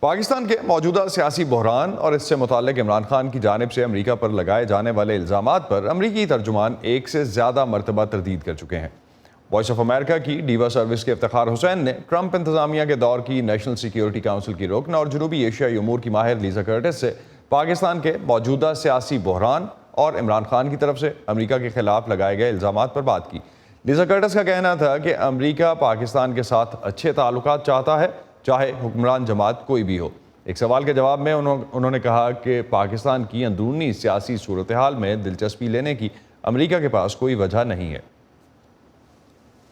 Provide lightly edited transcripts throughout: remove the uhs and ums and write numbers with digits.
پاکستان کے موجودہ سیاسی بحران اور اس سے متعلق عمران خان کی جانب سے امریکہ پر لگائے جانے والے الزامات پر امریکی ترجمان ایک سے زیادہ مرتبہ تردید کر چکے ہیں۔ وائس آف امریکہ کی ڈیوا سروس کے افتخار حسین نے ٹرمپ انتظامیہ کے دور کی نیشنل سیکیورٹی کونسل کی رکن اور جنوبی ایشیائی امور کی ماہر لیزا کرٹس سے پاکستان کے موجودہ سیاسی بحران اور عمران خان کی طرف سے امریکہ کے خلاف لگائے گئے الزامات پر بات کی۔ لیزا کرٹس کا کہنا تھا کہ امریکہ پاکستان کے ساتھ اچھے تعلقات چاہتا ہے، چاہے حکمران جماعت کوئی بھی ہو۔ ایک سوال کے جواب میں انہوں نے کہا کہ پاکستان کی اندرونی سیاسی صورتحال میں دلچسپی لینے کی امریکہ کے پاس کوئی وجہ نہیں ہے۔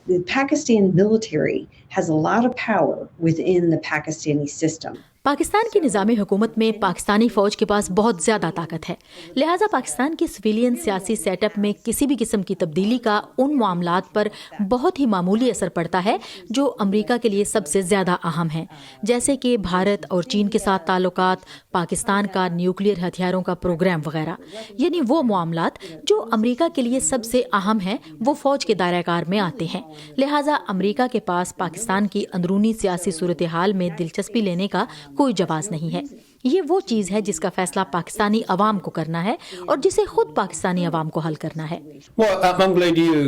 The Pakistan military has a lot of power within the Pakistani system. Pakistan کی نظام حکومت میں پاکستانی فوج کے پاس بہت زیادہ طاقت ہے، لہٰذا پاکستان کے سویلین سیاسی سیٹ اپ میں کسی بھی قسم کی تبدیلی کا ان معاملات پر بہت ہی معمولی اثر پڑتا ہے جو امریکہ کے لیے سب سے زیادہ اہم ہیں، جیسے کہ بھارت اور چین کے ساتھ تعلقات، پاکستان کا نیوکلیئر ہتھیاروں کا پروگرام وغیرہ۔ یعنی وہ معاملات جو امریکہ کے لیے سب سے اہم ہیں وہ فوج کے دائرہ کار میں آتے ہیں، لہٰذا امریکہ کے پاس پاکستان کی اندرونی سیاسی صورتحال میں دلچسپی لینے کا کوئی جواز نہیں ہے۔ یہ وہ چیز ہے جس کا فیصلہ پاکستانی عوام کو کرنا ہے اور جسے خود پاکستانی عوام کو حل کرنا ہے۔ Well, I'm glad you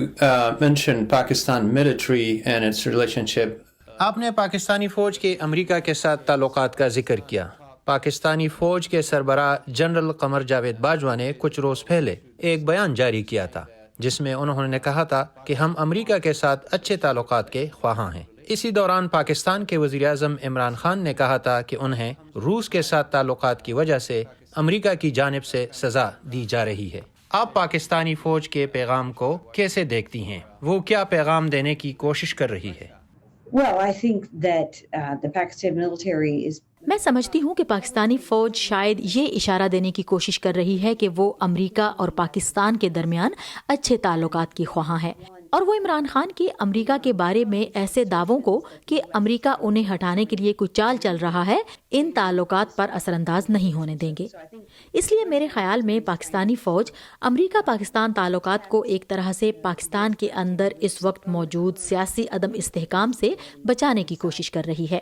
mentioned Pakistan military and its relationship. آپ نے پاکستانی فوج کے امریکہ کے ساتھ تعلقات کا ذکر کیا۔ پاکستانی فوج کے سربراہ جنرل قمر جاوید باجوہ نے کچھ روز پہلے ایک بیان جاری کیا تھا جس میں انہوں نے کہا تھا کہ ہم امریکہ کے ساتھ اچھے تعلقات کے خواہاں ہیں۔ اسی دوران پاکستان کے وزیر اعظم عمران خان نے کہا تھا کہ انہیں روس کے ساتھ تعلقات کی وجہ سے امریکہ کی جانب سے سزا دی جا رہی ہے۔ آپ پاکستانی فوج کے پیغام کو کیسے دیکھتی ہیں؟ وہ کیا پیغام دینے کی کوشش کر رہی ہے؟ Well, I think that the Pakistan military is میں سمجھتی ہوں کہ پاکستانی فوج شاید یہ اشارہ دینے کی کوشش کر رہی ہے کہ وہ امریکہ اور پاکستان کے درمیان اچھے تعلقات کی خواہاں ہے، اور وہ عمران خان کی امریکہ کے بارے میں ایسے دعووں کو کہ امریکہ انہیں ہٹانے کے لیے کوئی چال چل رہا ہے، ان تعلقات پر اثر انداز نہیں ہونے دیں گے۔ اس لیے میرے خیال میں پاکستانی فوج امریکہ پاکستان تعلقات کو ایک طرح سے پاکستان کے اندر اس وقت موجود سیاسی عدم استحکام سے بچانے کی کوشش کر رہی ہے۔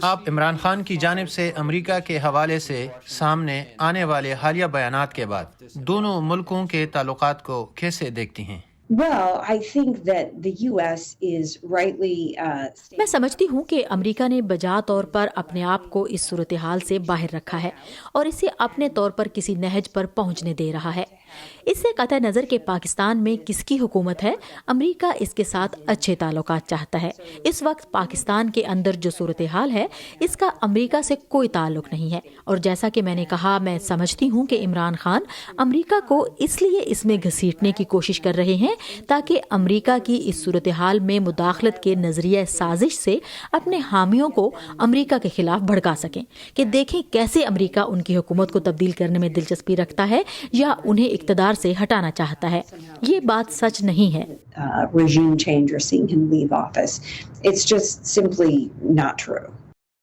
آپ عمران خان کی جانب سے امریکہ کے حوالے سے سامنے آنے والے حالیہ بیانات کے بعد دونوں ملکوں کے تعلقات کو کیسے دیکھتی ہیں؟ Well, I think that the US is rightly میں سمجھتی ہوں کہ امریکہ نے بجا طور پر اپنے آپ کو اس صورتحال سے باہر رکھا ہے اور اسے اپنے طور پر کسی نہج پر پہنچنے دے رہا ہے۔ اس سے قطع نظر کہ پاکستان میں کس کی حکومت ہے، امریکہ اس کے ساتھ اچھے تعلقات چاہتا ہے۔ اس وقت پاکستان کے اندر جو صورتحال ہے اس کا امریکہ سے کوئی تعلق نہیں ہے، اور جیسا کہ میں نے کہا، میں سمجھتی ہوں کہ عمران خان امریکہ کو اس لیے اس میں گھسیٹنے کی کوشش کر رہے ہیں تاکہ امریکہ کی اس صورتحال میں مداخلت کے نظریہ سازش سے اپنے حامیوں کو امریکہ کے خلاف بھڑکا سکیں کہ دیکھیں کیسے امریکہ ان کی حکومت کو تبدیل کرنے میں دلچسپی رکھتا ہے یا انہیں اقتدار سے ہٹانا چاہتا ہے۔ یہ بات سچ نہیں ہے۔ regime change or seeing him leave office. It's just simply not true.